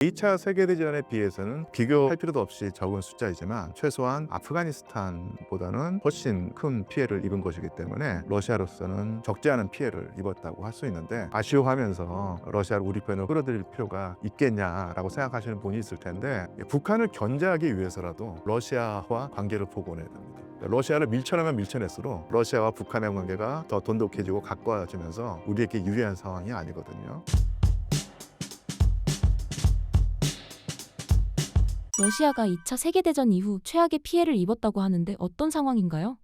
2차 세계대전에 비해서는 비교할 필요도 없이 적은 숫자이지만 최소한 아프가니스탄보다는 훨씬 큰 피해를 입은 것이기 때문에 러시아로서는 적지 않은 피해를 입었다고 할 수 있는데, 아쉬워하면서 러시아를 우리 편으로 끌어들일 필요가 있겠냐라고 생각하시는 분이 있을 텐데, 북한을 견제하기 위해서라도 러시아와 관계를 복원해야 됩니다. 러시아를 밀쳐내면 밀쳐낼수록 러시아와 북한의 관계가 더 돈독해지고 가까워지면서 우리에게 유리한 상황이 아니거든요. 러시아가 2차 세계대전 이후 최악의 피해를 입었다고 하는데 어떤 상황인가요?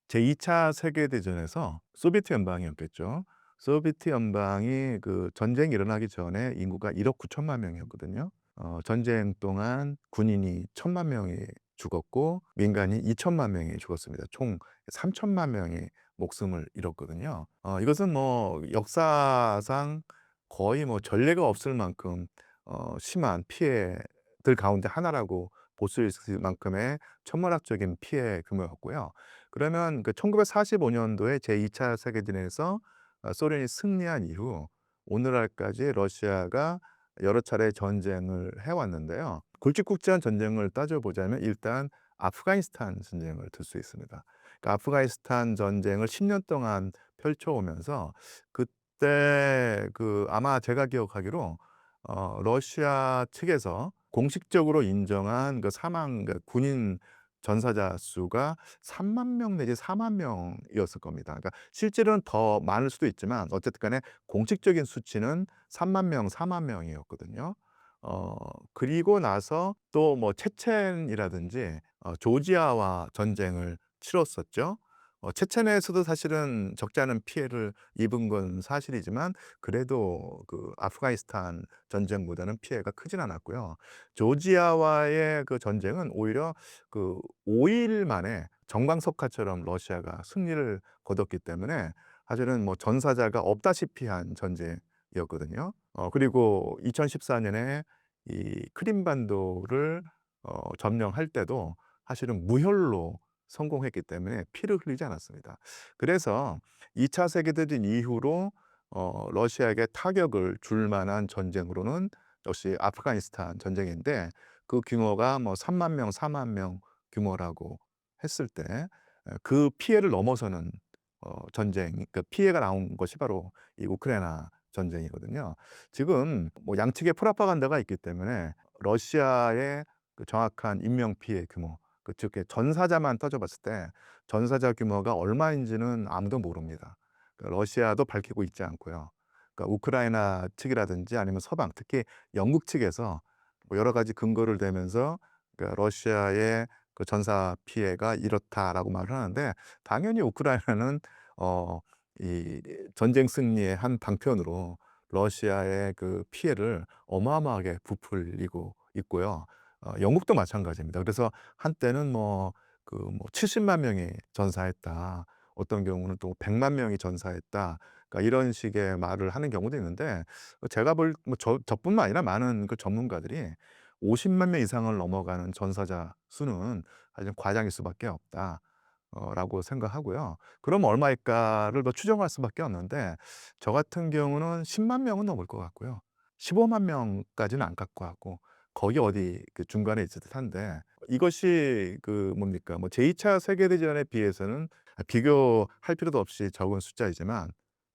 제2차 세계대전에서 소비에트 연방이었겠죠. 소비에트 연방이 그 전쟁이 일어나기 전에 인구가 1억 9천만 명이었거든요. 전쟁 동안 군인이 1천만 명이 죽었고 민간이 2천만 명이 죽었습니다. 총 3천만 명이 목숨을 잃었거든요. 이것은 뭐 역사상 거의 뭐 전례가 없을 만큼 심한 피해들 가운데 하나라고 볼 수 있을 만큼의 천문학적인 피해 규모였고요. 그러면 그 1945년도에 제2차 세계대전에서 소련이 승리한 이후 오늘날까지 러시아가 여러 차례 전쟁을 해 왔는데요. 굵직굵직한 전쟁을 따져 보자면 일단 아프가니스탄 전쟁을 들 수 있습니다. 그러니까 아프가니스탄 전쟁을 10년 동안 펼쳐 오면서 그때 그 아마 제가 기억하기로 러시아 측에서 공식적으로 인정한 그 사망, 그 군인 전사자 수가 3만 명 내지 4만 명이었을 겁니다. 그러니까 실제로는 더 많을 수도 있지만 어쨌든 간에 공식적인 수치는 3만 명, 4만 명이었거든요. 그리고 나서 또 뭐 체첸이라든지 조지아와 전쟁을 치렀었죠. 체첸에서도 사실은 적지 않은 피해를 입은 건 사실이지만 그래도 그 아프가니스탄 전쟁보다는 피해가 크진 않았고요. 조지아와의 그 전쟁은 오히려 그 5일 만에 정광석화처럼 러시아가 승리를 거뒀기 때문에 사실은 뭐 전사자가 없다시피 한 전쟁이었거든요. 그리고 2014년에 이 크림반도를 점령할 때도 사실은 무혈로 성공했기 때문에 피를 흘리지 않았습니다. 그래서 2차 세계대전 이후로 러시아에게 타격을 줄 만한 전쟁으로는 역시 아프가니스탄 전쟁인데, 그 규모가 뭐 3만 명, 4만 명 규모라고 했을 때 그 피해를 넘어서는 전쟁, 그 피해가 나온 것이 바로 이 우크라이나 전쟁이거든요. 지금 뭐 양측의 프로파간다가 있기 때문에 러시아의 그 정확한 인명 피해 규모, 즉 전사자만 따져봤을 때 전사자 규모가 얼마인지는 아무도 모릅니다. 러시아도 밝히고 있지 않고요. 그러니까 우크라이나 측이라든지 아니면 서방, 특히 영국 측에서 뭐 여러 가지 근거를 대면서 그러니까 러시아의 그 전사 피해가 이렇다라고 말을 하는데, 당연히 우크라이나는 어 이 전쟁 승리의 한 방편으로 러시아의 그 피해를 어마어마하게 부풀리고 있고요. 영국도 마찬가지입니다. 그래서 한때는 뭐 그 뭐 70만 명이 전사했다. 어떤 경우는 또 100만 명이 전사했다. 그러니까 이런 식의 말을 하는 경우도 있는데, 제가 볼 뭐 저뿐만 아니라 많은 그 전문가들이 50만 명 이상을 넘어가는 전사자 수는 사실 과장일 수밖에 없다. 라고 생각하고요. 그럼 얼마일까를 더 추정할 수밖에 없는데, 저 같은 경우는 10만 명은 넘을 것 같고요. 15만 명까지는 안 갈 것 같고 거기 어디 그 중간에 있을 듯한데, 이것이 그 뭡니까 뭐 제2차 세계대전에 비해서는 비교할 필요도 없이 적은 숫자이지만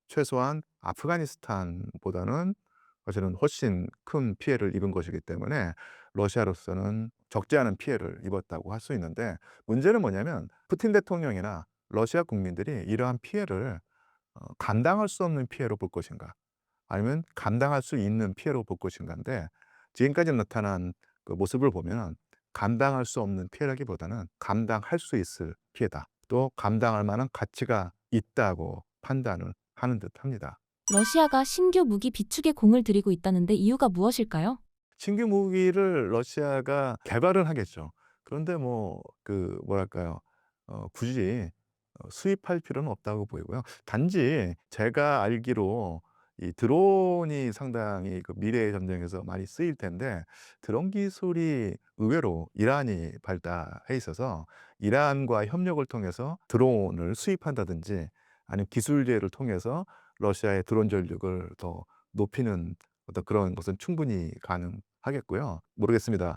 최소한 아프가니스탄보다는 사실은 훨씬 큰 피해를 입은 것이기 때문에 러시아로서는 적지 않은 피해를 입었다고 할 수 있는데, 문제는 뭐냐면 푸틴 대통령이나 러시아 국민들이 이러한 피해를 감당할 수 없는 피해로 볼 것인가, 아니면 감당할 수 있는 피해로 볼 것인가인데, 지금까지 나타난 그 모습을 보면 감당할 수 없는 피해라기보다는 감당할 수 있을 피해다. 또 감당할 만한 가치가 있다고 판단을 하는 듯합니다. 러시아가 신규 무기 비축에 공을 들이고 있다는데 이유가 무엇일까요? 신규 무기를 러시아가 개발을 하겠죠. 그런데 뭐 그 뭐랄까요? 굳이 수입할 필요는 없다고 보이고요. 단지 제가 알기로 이 드론이 상당히 그 미래의 전쟁에서 많이 쓰일 텐데, 드론 기술이 의외로 이란이 발달해 있어서 이란과 협력을 통해서 드론을 수입한다든지 아니면 기술재를 통해서 러시아의 드론 전력을 더 높이는 어떤 그런 것은 충분히 가능합니다. 하겠고요. 모르겠습니다.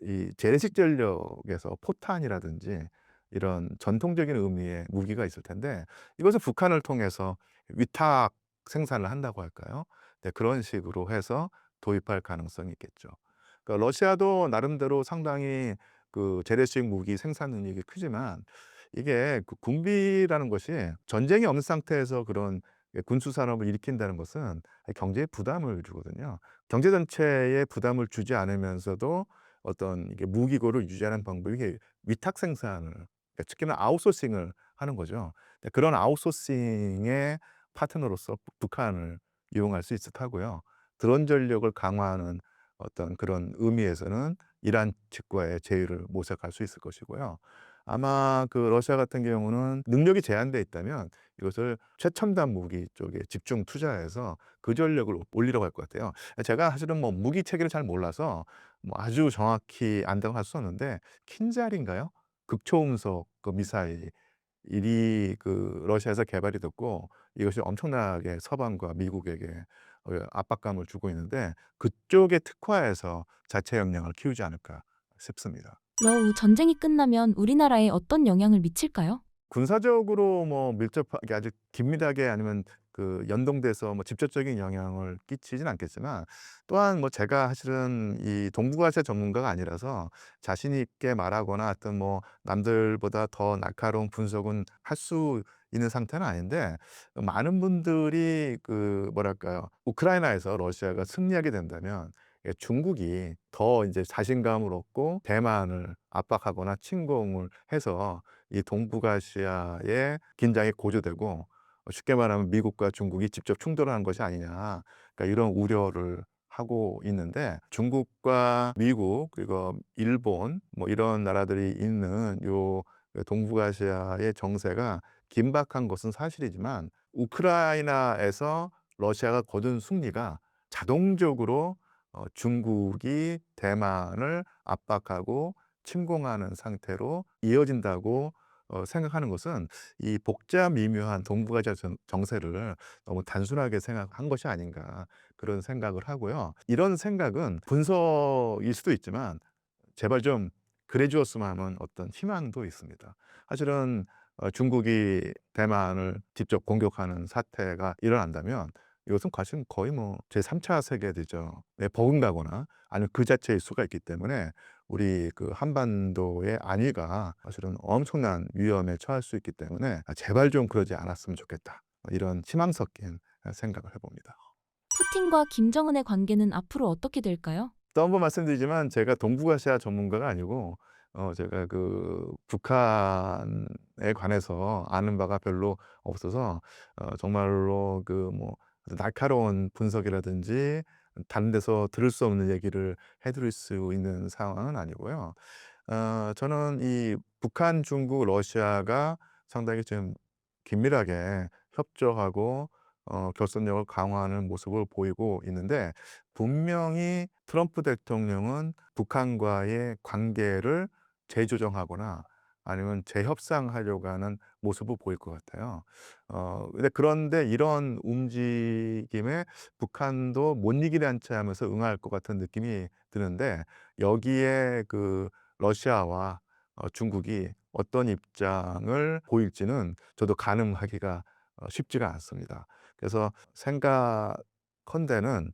이 재래식 전력에서 포탄이라든지 이런 전통적인 의미의 무기가 있을 텐데 이것을 북한을 통해서 위탁 생산을 한다고 할까요? 네, 그런 식으로 해서 도입할 가능성이 있겠죠. 그러니까 러시아도 나름대로 상당히 그 재래식 무기 생산 능력이 크지만 이게 그 군비라는 것이 전쟁이 없는 상태에서 그런 군수 산업을 일으킨다는 것은 경제에 부담을 주거든요. 경제 전체에 부담을 주지 않으면서도 어떤 이게 무기고를 유지하는 방법이 이게 위탁 생산을, 그러니까 특히나 아웃소싱을 하는 거죠. 네, 그런 아웃소싱의 파트너로서 북한을 이용할 수 있을 하고요. 드론 전력을 강화하는 어떤 그런 의미에서는 이란 측과의 제휴를 모색할 수 있을 것이고요. 아마 그 러시아 같은 경우는 능력이 제한돼 있다면 이것을 최첨단 무기 쪽에 집중 투자해서 그 전력을 올리려고 할 것 같아요. 제가 사실은 뭐 무기 체계를 잘 몰라서 뭐 아주 정확히 안다고 할 수 없는데 킨잘인가요? 극초음속 그 미사일이 그 러시아에서 개발이 됐고 이것이 엄청나게 서방과 미국에게 압박감을 주고 있는데 그쪽에 특화해서 자체 역량을 키우지 않을까 싶습니다. 러우 전쟁이 끝나면 우리나라에 어떤 영향을 미칠까요? 군사적으로 뭐 밀접하게 아주 긴밀하게 아니면 그 연동돼서 뭐 직접적인 영향을 끼치진 않겠지만 또한 뭐 제가 사실은 이 동북아시아 전문가가 아니라서 자신 있게 말하거나 어떤 뭐 남들보다 더 날카로운 분석은 할 수 있는 상태는 아닌데 많은 분들이 그 뭐랄까요? 우크라이나에서 러시아가 승리하게 된다면 중국이 더 이제 자신감을 얻고 대만을 압박하거나 침공을 해서 이 동북아시아의 긴장이 고조되고 쉽게 말하면 미국과 중국이 직접 충돌하는 것이 아니냐. 그러니까 이런 우려를 하고 있는데 중국과 미국 그리고 일본 뭐 이런 나라들이 있는 요 동북아시아의 정세가 긴박한 것은 사실이지만 우크라이나에서 러시아가 거둔 승리가 자동적으로 중국이 대만을 압박하고 침공하는 상태로 이어진다고 생각하는 것은 이 복잡 미묘한 동북아시아 정세를 너무 단순하게 생각한 것이 아닌가 그런 생각을 하고요. 이런 생각은 분석일 수도 있지만 제발 좀 그래 주었으면 하는 어떤 희망도 있습니다. 사실은 중국이 대만을 직접 공격하는 사태가 일어난다면 이것은 사실 거의 뭐 제3차 세계대전에 버금가거나 아니면 그 자체일 수가 있기 때문에 우리 그 한반도의 안위가 사실은 엄청난 위험에 처할 수 있기 때문에 '제발 좀 그러지 않았으면 좋겠다.' 이런 희망 섞인 생각을 해 봅니다. 푸틴과 김정은의 관계는 앞으로 어떻게 될까요? 또 한 번 말씀드리지만 제가 동북아시아 전문가가 아니고 제가 그 북한에 관해서 아는 바가 별로 없어서 정말로 그 뭐 날카로운 분석이라든지 다른 데서 들을 수 없는 얘기를 해 드릴 수 있는 상황은 아니고요. 저는 이 북한, 중국, 러시아가 상당히 좀 긴밀하게 협조하고 결속력을 강화하는 모습을 보이고 있는데 분명히 트럼프 대통령은 북한과의 관계를 재조정하거나 아니면 재협상하려고 하는 모습을 보일 것 같아요. 그런데 이런 움직임에 북한도 못 이기는 한치 하면서 응할 것 같은 느낌이 드는데 여기에 그 러시아와 중국이 어떤 입장을 보일지는 저도 가늠하기가 쉽지가 않습니다. 그래서 생각컨대는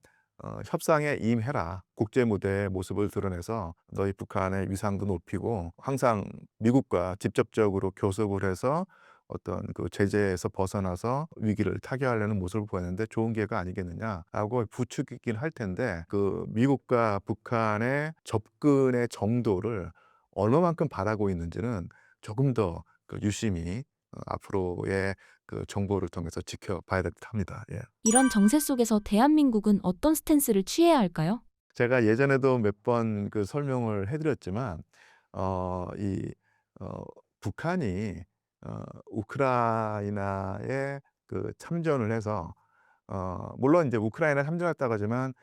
"협상에 임해라. 국제 무대의 모습을 드러내서 너희 북한의 위상도 높이고 항상 미국과 직접적으로 교섭을 해서 어떤 그 제재에서 벗어나서 위기를 타개하려는 모습을 보였는데 좋은 기회가 아니겠느냐."라고 부추기긴 할 텐데 그 미국과 북한의 접근의 정도를 얼마만큼 바라고 있는지는 조금 더 그 유심히 앞으로의 그 정보를 통해서 지켜봐야 될 듯합니다. 예. 이런 정세 속에서 대한민국은 어떤 스탠스를 취해야 할까요? 제가 예전에도 몇 번 그 설명을 해 드렸지만 이 어 북한이 우크라이나에 그 참전을 해서 물론 이제 우크라이나에 참전했다고 하지만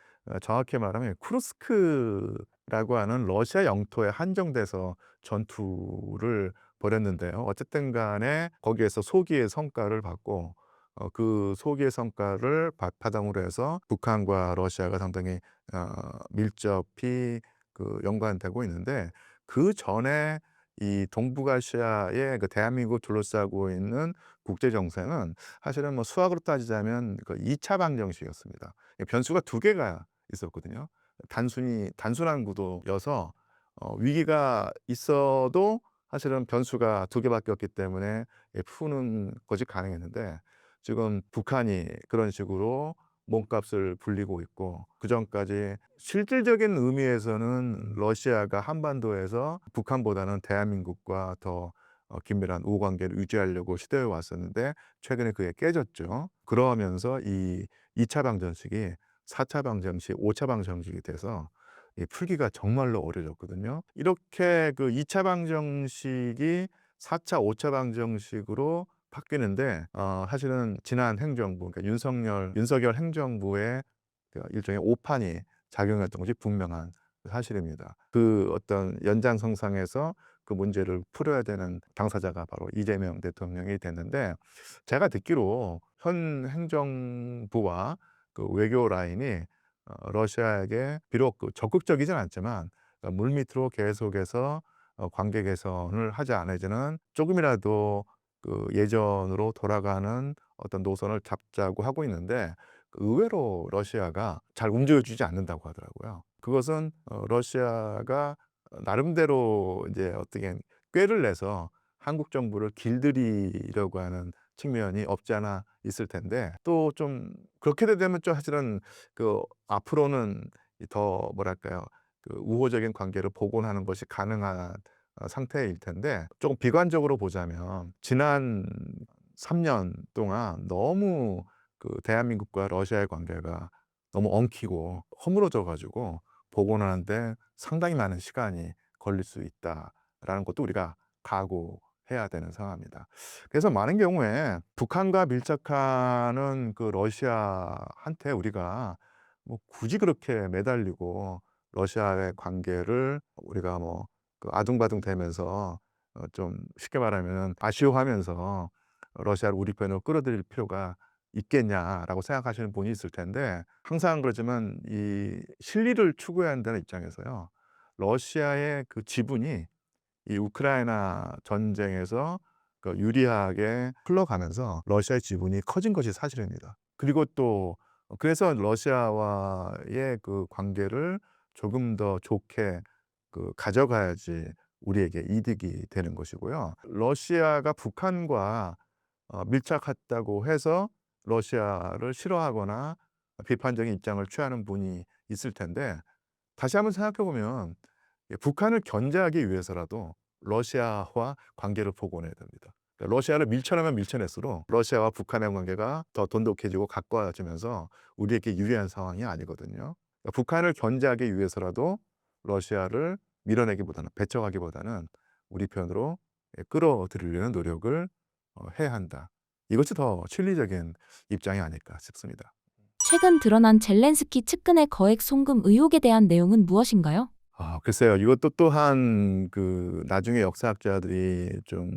정확히 말하면 쿠르스크라고 하는 러시아 영토에 한정돼서 전투를 벌였는데요. 어쨌든 간에 거기에서 소기의 성과를 받고 그 소기의 성과를 바탕으로 해서 북한과 러시아가 상당히 밀접히 그 연관되고 있는데, 그전에 이 동북아시아의 그 대한민국을 둘러싸고 있는 국제 정세는 사실은 뭐 수학으로 따지자면 그 2차 방정식이었습니다. 변수가 두 개가 있었거든요. 단순한 구도여서 위기가 있어도 사실은 변수가 두 개밖에 없기 때문에 푸는 것이 가능했는데, 지금 북한이 그런 식으로 몸값을 불리고 있고, 그전까지 실질적인 의미에서는 러시아가 한반도에서 북한보다는 대한민국과 더 긴밀한 우호 관계를 유지하려고 시도해 왔었는데, 최근에 그게 깨졌죠. 그러면서 이 2차 방정식이 4차 방정식, 5차 방정식이 돼서 이 풀기가 정말로 어려졌거든요. 이렇게 그 2차 방정식이 4 차, 5차 방정식으로 바뀌는데, 사실은 지난 행정부, 그러니까 윤석열 행정부의 그 일종의 오판이 작용했던 것이 분명한 사실입니다. 그 어떤 연장선상에서 그 문제를 풀어야 되는 당사자가 바로 이재명 대통령이 됐는데, 제가 듣기로 현 행정부와 그 외교 라인이 러시아에게 비록 그 적극적이진 않지만 물밑으로 계속해서 관계 개선을 하지 않으면은 조금이라도 그 예전으로 돌아가는 어떤 노선을 잡자고 하고 있는데, 의외로 러시아가 잘 움직여 주지 않는다고 하더라고요. 그것은 러시아가 나름대로 이제 어떻게 꾀를 내서 한국 정부를 길들이려고 하는 측면이 없지 않아 있을 텐데, 또 좀 그렇게 되면 좀 사실은 그 앞으로는 더 뭐랄까요, 그 우호적인 관계를 복원하는 것이 가능한 상태일 텐데, 조금 비관적으로 보자면 지난 3년 동안 너무 그 대한민국과 러시아의 관계가 너무 엉키고 허물어져 가지고 복원하는 데 상당히 많은 시간이 걸릴 수 있다라는 것도 우리가 각오해야 되는 상황입니다. 그래서 많은 경우에 북한과 밀착하는 그 러시아한테 우리가 뭐 굳이 그렇게 매달리고 러시아의 관계를 우리가 뭐 그 아둥바둥 대면서 좀 쉽게 말하면은 아쉬워하면서 러시아를 우리 편으로 끌어들일 필요가 있겠냐라고 생각하시는 분이 있을 텐데, 항상 그러지만 이 실리를 추구해야 한다는 입장에서요, 러시아의 그 지분이 이 우크라이나 전쟁에서 그 유리하게 흘러가면서 러시아의 지분이 커진 것이 사실입니다. 그리고 또 그래서 러시아와의 그 관계를 조금 더 좋게 그 가져가야지 우리에게 이득이 되는 것이고요. 러시아가 북한과 밀착했다고 해서 러시아를 싫어하거나 비판적인 입장을 취하는 분이 있을 텐데, 다시 한번 생각해 보면 북한을 견제하기 위해서라도 러시아와 관계를 복원해야 됩니다. 그러니까 러시아를 밀쳐내면 밀쳐낼수록 러시아와 북한의 관계가 더 돈독해지고 가까워지면서 우리에게 유리한 상황이 아니거든요. 그러니까 북한을 견제하기 위해서라도 러시아를 밀어내기보다는, 배척하기보다는 우리 편으로 끌어들이려는 노력을 해야 한다. 이것이 더 실리적인 입장이 아닐까 싶습니다. 최근 드러난 젤렌스키 측근의 거액 송금 의혹에 대한 내용은 무엇인가요? 글쎄요. 이것도 또한 그 나중에 역사학자들이 좀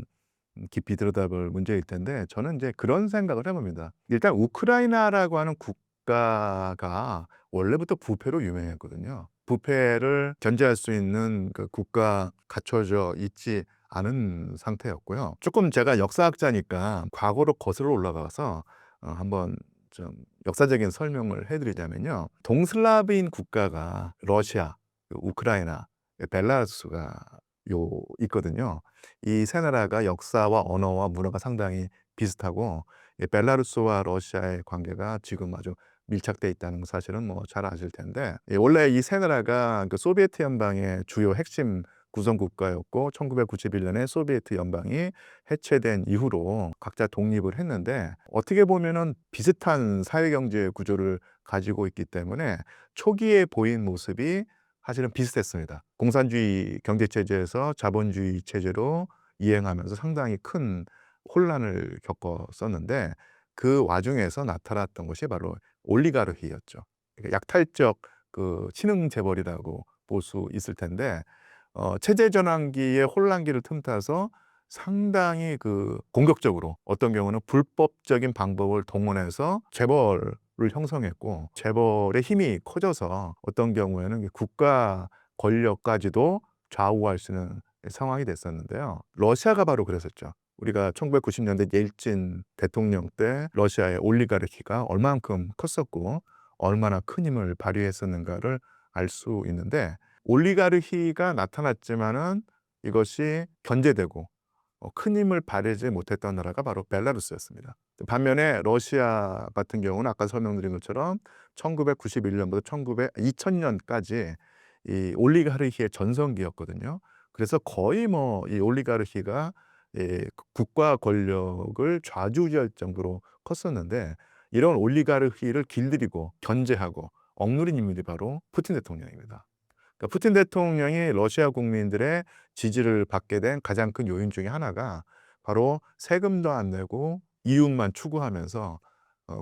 깊이 들여다볼 문제일 텐데, 저는 이제 그런 생각을 해 봅니다. 일단 우크라이나라고 하는 국가가 원래부터 부패로 유명했거든요. 부패를 견제할 수 있는 그 국가 갖춰져 있지 않은 상태였고요. 조금 제가 역사학자니까 과거로 거슬러 올라가서 한번 좀 역사적인 설명을 해 드리자면요. 동슬라브인 국가가 러시아, 우크라이나, 벨라루스가 있거든요. 이 세 나라가 역사와 언어와 문화가 상당히 비슷하고, 벨라루스와 러시아의 관계가 지금 아주 밀착돼 있다는 사실은 뭐 잘 아실 텐데, 원래 이 세 나라가 그 소비에트 연방의 주요 핵심 구성 국가였고, 1991년에 소비에트 연방이 해체된 이후로 각자 독립을 했는데, 어떻게 보면은 비슷한 사회 경제 구조를 가지고 있기 때문에 초기에 보인 모습이 사실은 비슷했습니다. 공산주의 경제 체제에서 자본주의 체제로 이행하면서 상당히 큰 혼란을 겪었었는데, 그 와중에서 나타났던 것이 바로 올리가르히였죠. 그러니까 약탈적 그 신흥 재벌이라고 볼 수 있을 텐데, 체제 전환기의 혼란기를 틈타서 상당히 공격적으로 어떤 경우는 불법적인 방법을 동원해서 재벌을 형성했고 재벌의 힘이 커져서 어떤 경우에는 국가 권력까지도 좌우할 수 있는 상황이 됐었는데요. 러시아가 바로 그랬었죠. 우리가 1990년대 옐친 대통령 때 러시아의 올리가르키가 얼만큼 컸었고 얼마나 큰 힘을 발휘했었는가를 알 수 있는데 올리가르키가 나타났지만은 이것이 견제되고 큰 힘을 발휘하지 못했던 나라가 바로 벨라루스였습니다. 반면에 러시아 같은 경우는 아까 설명드린 것처럼 1991년부터 2000년까지 이 올리가르키의 전성기였거든요. 그래서 거의 뭐 이 올리가르키가 국가 권력을 좌지우지할 정도로 컸었는데 이런 올리가르키를 길들이고 견제하고 억누른 인물이 바로 푸틴 대통령입니다. 그러니까 푸틴 대통령이 러시아 국민들의 지지를 받게 된 가장 큰 요인 중에 하나가 바로 세금도 안 내고 이윤만 추구하면서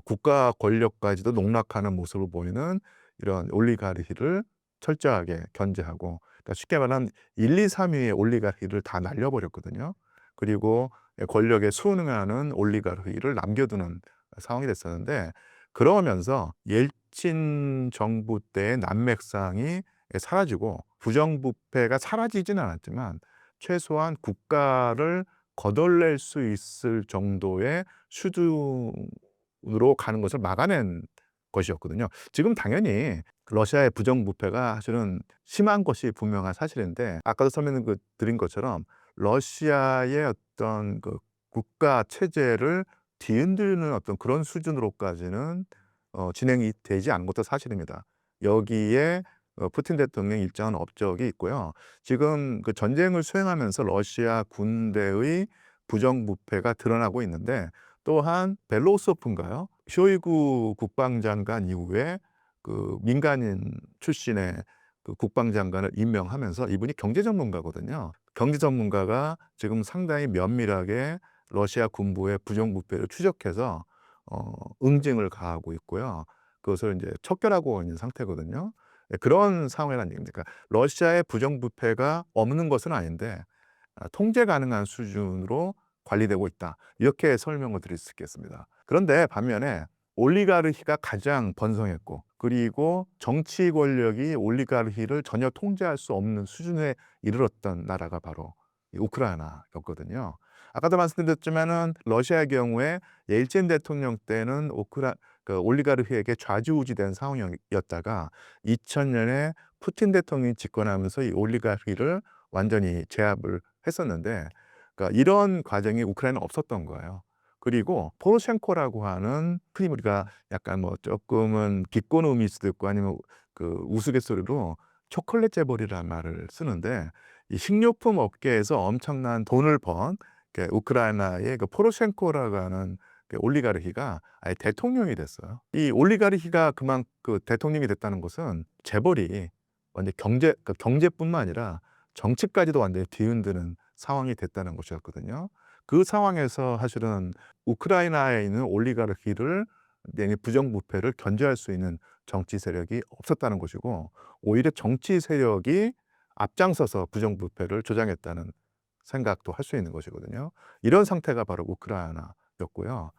국가 권력까지도 농락하는 모습을 보이는 이런 올리가르히를 철저하게 견제하고, 그러니까 쉽게 말하면 1, 2, 3위의 올리가르히를 다 날려버렸거든요. 그리고 권력에 순응하는 올리가르히를 남겨두는 상황이 됐었는데, 그러면서 옐친 정부 때의 난맥상이 사라지고 부정부패가 사라지진 않았지만 최소한 국가를 걷어낼 수 있을 정도의 수준으로 가는 것을 막아낸 것이었거든요. 지금 당연히 러시아의 부정부패가 사실은 심한 것이 분명한 사실인데 아까도 설명 드린 것처럼 러시아의 어떤 국가 체제를 뒤흔드는 어떤 그런 수준으로까지는 진행이 되지 않은 것도 사실입니다. 여기에 푸틴 대통령의 일정한 업적이 있고요. 지금 전쟁을 수행하면서 러시아 군대의 부정부패가 드러나고 있는데, 또한 벨로우소프인가요? 쇼이구 국방장관 이후에 민간인 출신의 국방장관을 임명하면서, 이분이 경제 전문가거든요. 경제 전문가가 지금 상당히 면밀하게 러시아 군부의 부정부패를 추적해서 응징을 가하고 있고요. 그것을 이제 척결하고 있는 상태거든요. 그런 상황이라는 얘기입니다. 그러니까 러시아의 부정부패가 없는 것은 아닌데 통제 가능한 수준으로 관리되고 있다, 이렇게 설명을 드릴 수 있겠습니다. 그런데 반면에 올리가르히가 가장 번성했고, 그리고 정치 권력이 올리가르히를 전혀 통제할 수 없는 수준에 이르렀던 나라가 바로 이 우크라이나였거든요. 아까도 말씀드렸지만은 러시아의 경우에 옐친 대통령 때는 올리가르히에게 좌지우지된 상황이었다가 2000년에 푸틴 대통령이 집권하면서 이 올리가르히를 완전히 제압을 했었는데, 그러니까 이런 과정이 우크라이나는 없었던 거예요. 그리고 포로셴코라고 하는, 흔히 우리가 약간 뭐 조금은 비꼬는 의미일 수도 있고 아니면 우스갯소리로 초콜릿 재벌이라는 말을 쓰는데, 이 식료품 업계에서 엄청난 돈을 번 우크라이나의 포로셴코라고 하는 올리가르히가 아예 대통령이 됐어요. 이 올리가르히가 대통령이 됐다는 것은 재벌이 완전 경제뿐만 아니라 정치까지도 완전히 뒤흔드는 상황이 됐다는 것이었거든요. 그 상황에서 사실은 우크라이나에 있는 올리가르히를 부정부패를 견제할 수 있는 정치 세력이 없었다는 것이고, 오히려 정치 세력이 앞장서서 부정부패를 조장했다는 생각도 할 수 있는 것이거든요. 이런 상태가 바로 우크라이나였고요.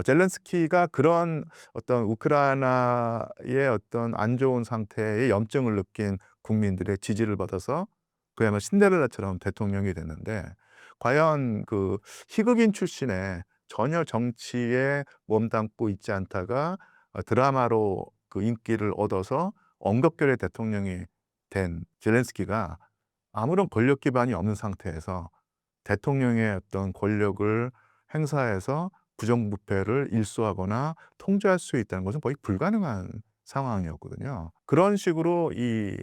젤렌스키가 그런 어떤 우크라이나의 어떤 안 좋은 상태의 염증을 느낀 국민들의 지지를 받아서 그야말로 신데렐라처럼 대통령이 됐는데, 과연 희극인 출신의 전혀 정치에 몸담고 있지 않다가 드라마로 인기를 얻어서 엄격결의 대통령이 된 젤렌스키가 아무런 권력 기반이 없는 상태에서 대통령의 어떤 권력을 행사해서 부정부패를 일소하거나 통제할 수 있다는 것은 거의 불가능한 상황이었거든요. 그런 식으로 이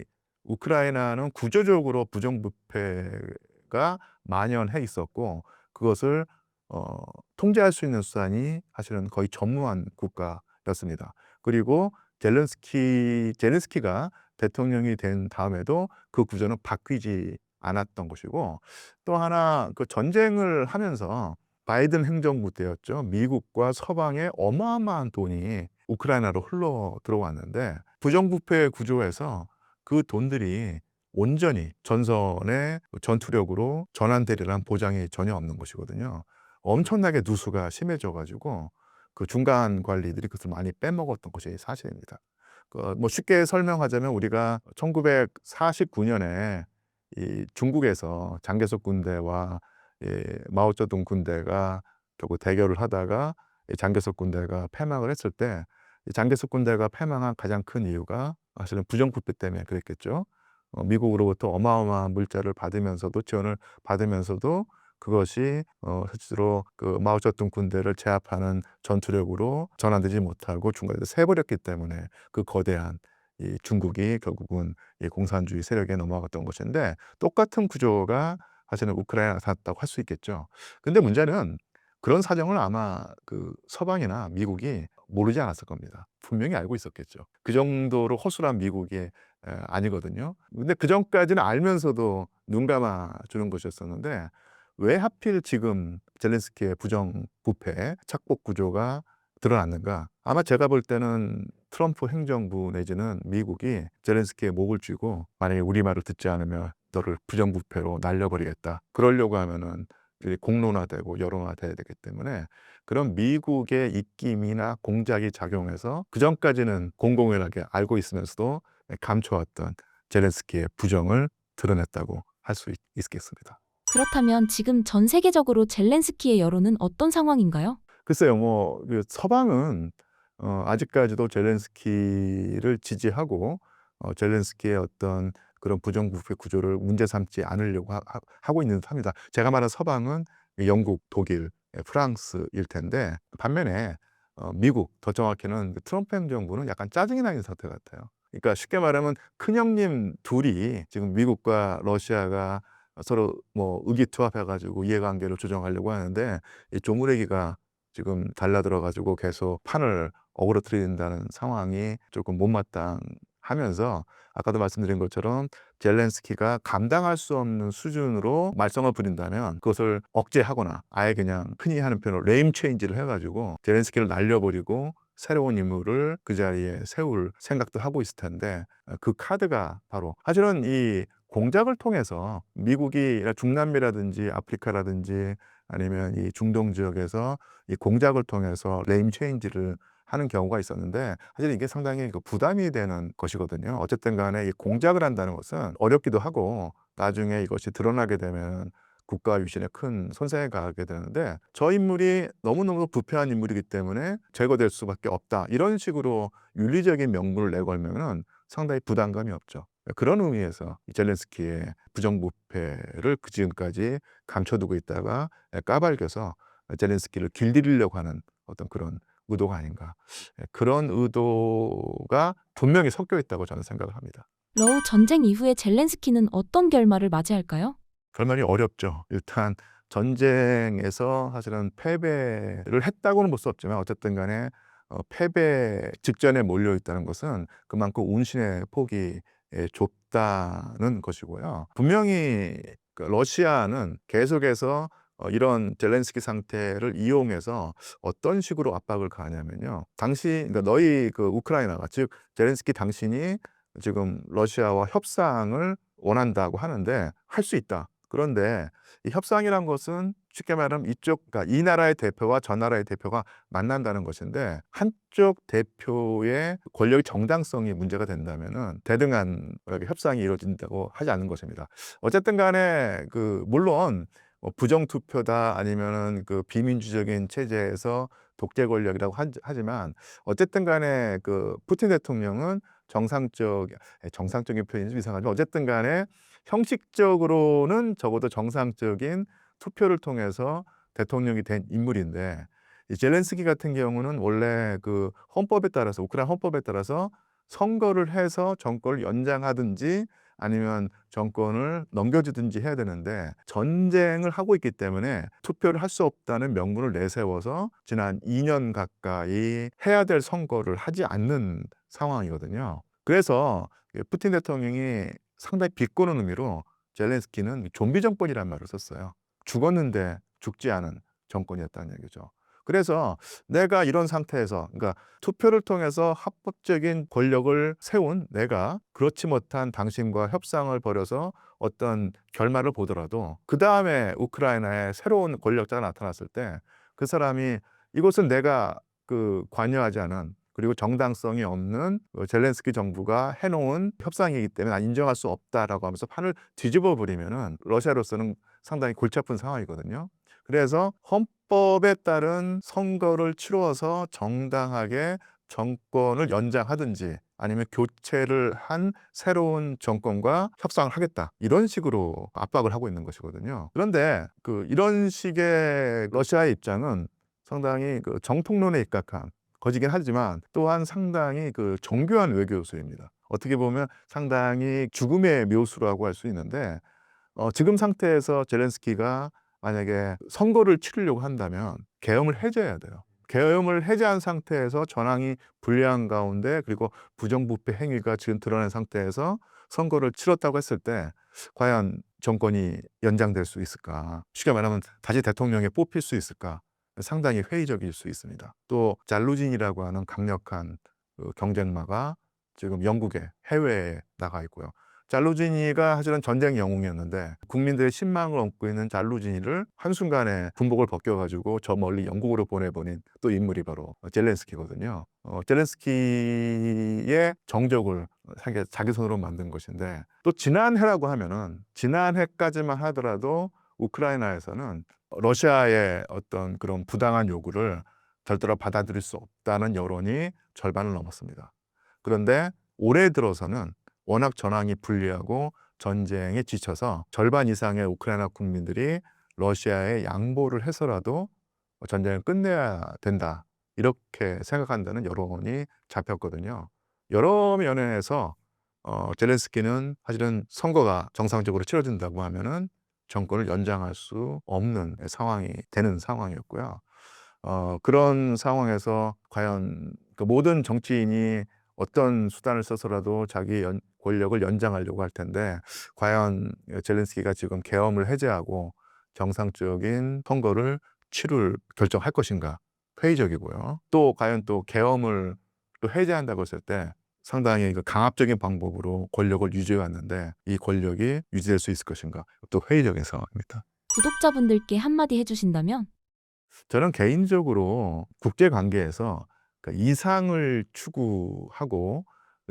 우크라이나는 구조적으로 부정부패가 만연해 있었고, 그것을 통제할 수 있는 수단이 사실은 거의 전무한 국가였습니다. 그리고 젤렌스키가 대통령이 된 다음에도 그 구조는 바뀌지 않았던 것이고, 또 하나 전쟁을 하면서 바이든 행정부 때였죠. 미국과 서방의 어마어마한 돈이 우크라이나로 흘러 들어왔는데 부정부패 구조에서 그 돈들이 온전히 전선의 전투력으로 전환되리라는 보장이 전혀 없는 것이거든요. 엄청나게 누수가 심해져 가지고 그 중간 관리들이 그것을 많이 빼먹었던 것이 사실입니다. 뭐 쉽게 설명하자면 우리가 1949년에 이 중국에서 장개석 군대와 마오쩌둥 군대가 결국 대결을 하다가 이 장개석 군대가 패망을 했을 때, 이 장개석 군대가 패망한 가장 큰 이유가 사실은 부정부패 때문에 그랬겠죠. 미국으로부터 어마어마한 물자를 받으면서도, 지원을 받으면서도 그것이 실제로 그 마오쩌둥 군대를 제압하는 전투력으로 전환되지 못하고 중간에서 새버렸기 때문에 그 거대한 이 중국이 결국은 이 공산주의 세력에 넘어갔던 것인데, 똑같은 구조가 사실은 우크라이나에 나타났다고 할 수 있겠죠. 근데 문제는 그런 사정을 아마 그 서방이나 미국이 모르지 않았을 겁니다. 분명히 알고 있었겠죠. 그 정도로 허술한 미국이 아니거든요. 근데 그전까지는 알면서도 눈 감아 주는 것이었었는데, 왜 하필 지금 젤렌스키의 부정부패 착복 구조가 드러났는가? 아마 제가 볼 때는 트럼프 행정부 내지는 미국이 젤렌스키의 목을 쥐고, 만약에 우리 말을 듣지 않으면 너를 부정부패로 날려버리겠다, 그러려고 하면은 공론화되고 여론화돼야 되기 때문에, 그런 미국의 입김이나 공작이 작용해서 그전까지는 공공연하게 알고 있으면서도 감춰왔던 젤렌스키의 부정을 드러냈다고 할 수 있겠습니다. 그렇다면 지금 전 세계적으로 젤렌스키의 여론은 어떤 상황인가요? 글쎄요, 뭐 그 서방은 아직까지도 젤렌스키를 지지하고 젤렌스키의 어떤 그런 부정부패 구조를 문제 삼지 않으려고 하고 있는 듯합니다. 제가 말한 서방은 영국, 독일, 프랑스일 텐데, 반면에 미국, 더 정확히는 그 트럼프 행정부는 약간 짜증이 나 있는 상태 같아요. 그러니까 쉽게 말하면 큰형님 둘이 지금 미국과 러시아가 서로 뭐 의기투합해 가지고 이해관계를 조정하려고 하는데, 이 조무래기가 지금 달라들어 가지고 계속 판을 어그러뜨린다는 상황이 조금 못마땅하면서, 아까도 말씀드린 것처럼 젤렌스키가 감당할 수 없는 수준으로 말썽을 부린다면 그것을 억제하거나 아예 그냥 흔히 하는 표현으로 네임 체인지를 해 가지고 젤렌스키를 날려버리고 새로운 인물을 그 자리에 세울 생각도 하고 있을 텐데, 그 카드가 바로 사실은 이 공작을 통해서 미국이 중남미라든지 아프리카라든지 아니면 이 중동 지역에서 이 공작을 통해서 네임 체인지를 하는 경우가 있었는데, 사실 이게 상당히 그 부담이 되는 것이거든요. 어쨌든 간에 이 공작을 한다는 것은 어렵기도 하고, 나중에 이것이 드러나게 되면 국가 위신에 큰 손상이 가게 되는데, 저 인물이 너무너무 부패한 인물이기 때문에 제거될 수밖에 없다, 이런 식으로 윤리적인 명분을 내걸면은 상당히 부담감이 없죠. 그런 의미에서 이 젤렌스키의 부정부패를 그 지금까지 감춰두고 있다가 까발려서 젤렌스키를 길들이려고 하는 어떤 그런 의도가 아닌가. 그런 의도가 분명히 섞여 있다고 저는 생각을 합니다. 러우 전쟁 이후에 젤렌스키는 어떤 결말을 맞이할까요? 결말이 어렵죠. 일단 전쟁에서 사실은 패배를 했다고는 볼 수 없지만, 어쨌든 간에 패배 직전에 몰려 있다는 것은 그만큼 운신의 폭이 좁다는 것이고요. 분명히 그 러시아는 계속해서 이런 젤렌스키 상태를 이용해서 어떤 식으로 압박을 가하냐면요. 그러니까 너희 그 우크라이나가, 즉 젤렌스키 당신이 지금 러시아와 협상을 원한다고 하는데 할 수 있다. 그런데 이 협상이란 것은 쉽게 말하면 그러니까 이 나라의 대표와 저 나라의 대표가 만난다는 것인데, 한쪽 대표의 권력의 정당성이 문제가 된다면은 대등한 협상이 이루어진다고 하지 않는 것입니다. 어쨌든 간에 그 물론 뭐 부정 투표다 아니면은 그 비민주적인 체제에서 독재 권력이라고 하지만, 어쨌든 간에 그 푸틴 대통령은 정상적인 표현이 좀 이상하지만, 어쨌든 간에 형식적으로는 적어도 정상적인 투표를 통해서 대통령이 된 인물인데, 이 젤렌스키 같은 경우는 원래 그 헌법에 따라서, 우크라이나 헌법에 따라서 선거를 해서 정권을 연장하든지 아니면 정권을 넘겨주든지 해야 되는데, 전쟁을 하고 있기 때문에 투표를 할 수 없다는 명분을 내세워서 지난 2년 가까이 해야 될 선거를 하지 않는 상황이거든요. 그래서 푸틴 대통령이 상당히 비꼬는 의미로 젤렌스키는 좀비 정권이라는 말을 썼어요. 죽었는데 죽지 않은 정권이었다는 얘기죠. 그래서 내가 이런 상태에서, 그러니까 투표를 통해서 합법적인 권력을 세운 내가 그렇지 못한 당신과 협상을 벌여서 어떤 결말을 보더라도 그다음에 우크라이나에 새로운 권력자가 나타났을 때 그 사람이 이것은 내가 관여하지 않은, 그리고 정당성이 없는 젤렌스키 정부가 해 놓은 협상이기 때문에 난 인정할 수 없다라고 하면서 판을 뒤집어 버리면은 러시아로서는 상당히 골치 아픈 상황이거든요. 그래서 헌법에 따른 선거를 치루어서 정당하게 정권을 연장하든지 아니면 교체를 한 새로운 정권과 협상을 하겠다, 이런 식으로 압박을 하고 있는 것이거든요. 그런데 이런 식의 러시아의 입장은 상당히 정통론에 입각한 것이긴 하지만 또한 상당히 정교한 외교수입니다. 어떻게 보면 상당히 죽음의 묘수라고 할 수 있는데, 지금 상태에서 젤렌스키가 만약에 선거를 치르려고 한다면 계엄을 해제해야 돼요. 계엄을 해제한 상태에서 전황이 불리한 가운데, 그리고 부정부패 행위가 지금 드러난 상태에서 선거를 치렀다고 했을 때 과연 정권이 연장될 수 있을까? 쉽게 말하면 다시 대통령에 뽑힐 수 있을까? 상당히 회의적일 수 있습니다. 또 잘루진이라고 하는 강력한 경쟁마가 지금 영국에, 해외에 나가 있고요. 잘루지니가 사실은 전쟁 영웅이었는데 국민들의 신망을 얻고 있는 잘루지니를 한순간에 군복을 벗겨가지고 저 멀리 영국으로 보내버린 또 인물이 바로 젤렌스키거든요. 젤렌스키의 정적을 자기 손으로 만든 것인데, 또 지난해라고 하면은, 지난해까지만 하더라도 우크라이나에서는 러시아의 어떤 그런 부당한 요구를 절대로 받아들일 수 없다는 여론이 절반을 넘었습니다. 그런데 올해 들어서는 워낙 전황이 불리하고 전쟁에 지쳐서 절반 이상의 우크라이나 국민들이 러시아에 양보를 해서라도 전쟁을 끝내야 된다, 이렇게 생각한다는 여론이 잡혔거든요. 여러 면에서 젤렌스키는 사실은 선거가 정상적으로 치러진다고 하면은 정권을 연장할 수 없는 상황이 되는 상황이었고요. 그런 상황에서 과연 모든 정치인이 어떤 수단을 써서라도 자기 권력을 연장하려고 할 텐데, 과연 젤렌스키가 지금 계엄을 해제하고 정상적인 선거를 치를 결정할 것인가 회의적이고요. 또 과연 또 계엄을 또 해제한다고 했을 때 상당히 강압적인 방법으로 권력을 유지해 왔는데 이 권력이 유지될 수 있을 것인가, 또 회의적인 상황입니다. 구독자분들께 한마디 해주신다면? 저는 개인적으로 국제 관계에서 이상을 추구하고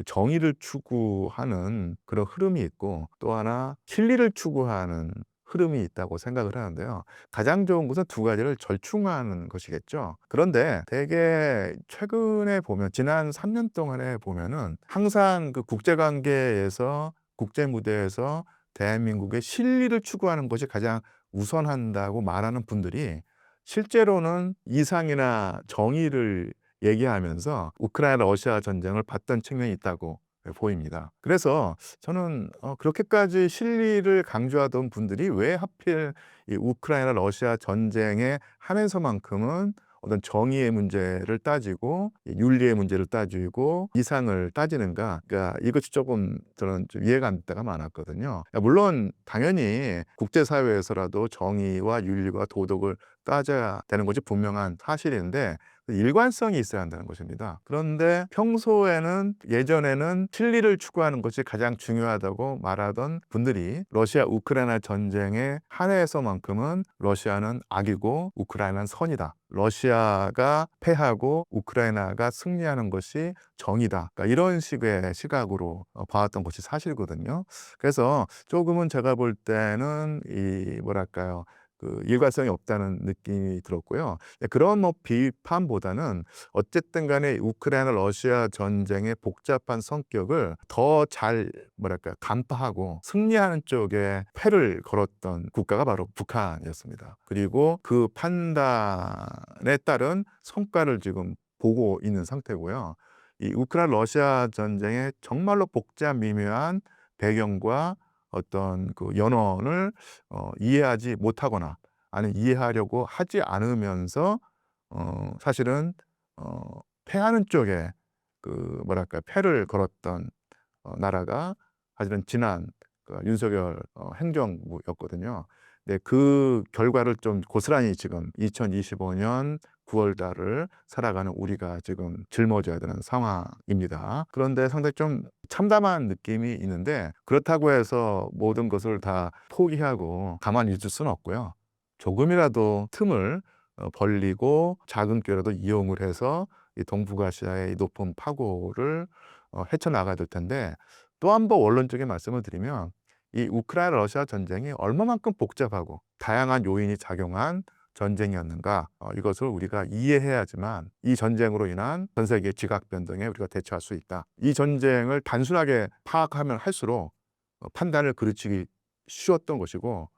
정의를 추구하는 그런 흐름이 있고, 또 하나 진리를 추구하는 흐름이 있다고 생각을 하는데요. 가장 좋은 것은 두 가지를 절충하는 것이겠죠. 그런데 되게 최근에 보면, 지난 3년 동안에 보면은 항상 국제 관계에서, 국제 무대에서 대한민국의 실리를 추구하는 것이 가장 우선한다고 말하는 분들이 실제로는 이상이나 정의를 얘기하면서 우크라이나 러시아 전쟁을 봤던 측면이 있다고 보입니다. 그래서 저는 그렇게까지 실리를 강조하던 분들이 왜 하필 이 우크라이나 러시아 전쟁에 하면서만큼은 어떤 정의의 문제를 따지고 윤리의 문제를 따지고 이상을 따지는가? 그러니까 이것이 조금 저는 좀 이해가 안 되가 많았거든요. 물론 당연히 국제사회에서라도 정의와 윤리와 도덕을 따져야 되는 것이 분명한 사실인데 일관성이 있어야 한다는 것입니다. 그런데 평소에는, 예전에는 진리를 추구하는 것이 가장 중요하다고 말하던 분들이 러시아 우크라이나 전쟁에 한해에서만큼은 러시아는 악이고 우크라이나는 선이다, 러시아가 패하고 우크라이나가 승리하는 것이 정의다, 그러니까 이런 식의 시각으로 봐왔던 것이 사실이거든요. 그래서 조금은 제가 볼 때는 이 뭐랄까요, 일관성이 없다는 느낌이 들었고요. 그런 비판보다는 어쨌든 간에 우크라이나 러시아 전쟁의 복잡한 성격을 더 잘 간파하고 승리하는 쪽에 패를 걸었던 국가가 바로 북한이었습니다. 그리고 그 판단에 따른 성과를 지금 보고 있는 상태고요. 이 우크라이나 러시아 전쟁의 정말로 복잡 미묘한 배경과 어떤 연원을 이해하지 못하거나 아니면 이해하려고 하지 않으면서 사실은 패하는 쪽에 패를 걸었던 나라가 사실은 지난 윤석열 행정부였거든요. 네, 그 결과를 좀 고스란히 지금 2025년 9월 달을 살아가는 우리가 지금 짊어져야 되는 상황입니다. 그런데 상당히 좀 참담한 느낌이 있는데 그렇다고 해서 모든 것을 다 포기하고 가만히 있을 수는 없고요. 조금이라도 틈을 벌리고 작은 기회라도 이용을 해서 이 동북아시아의 이 높은 파고를 헤쳐나가야 될 텐데 또 한 번 원론적인 말씀을 드리면 이 우크라이나 러시아 전쟁이 얼마만큼 복잡하고 다양한 요인이 작용한 전쟁이었는가 이것을 우리가 이해해야지만 이 전쟁으로 인한 전 세계 지각 변동에 우리가 대처할 수 있다. 이 전쟁을 단순하게 파악하면 할수록 판단을 그르치기 쉬웠던 것이고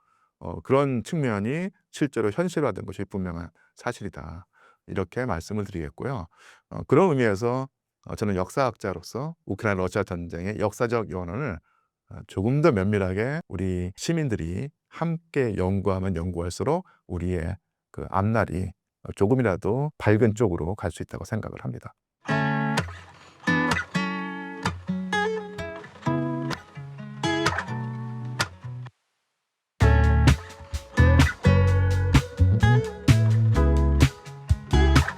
그런 측면이 실제로 현실화된 것이 분명한 사실이다. 이렇게 말씀을 드리겠고요. 그런 의미에서 저는 역사학자로서 우크라이나 러시아 전쟁의 역사적 원인을 조금 더 면밀하게 우리 시민들이 함께 연구하면 연구할수록 우리의 그 앞날이 조금이라도 밝은 쪽으로 갈 수 있다고 생각을 합니다.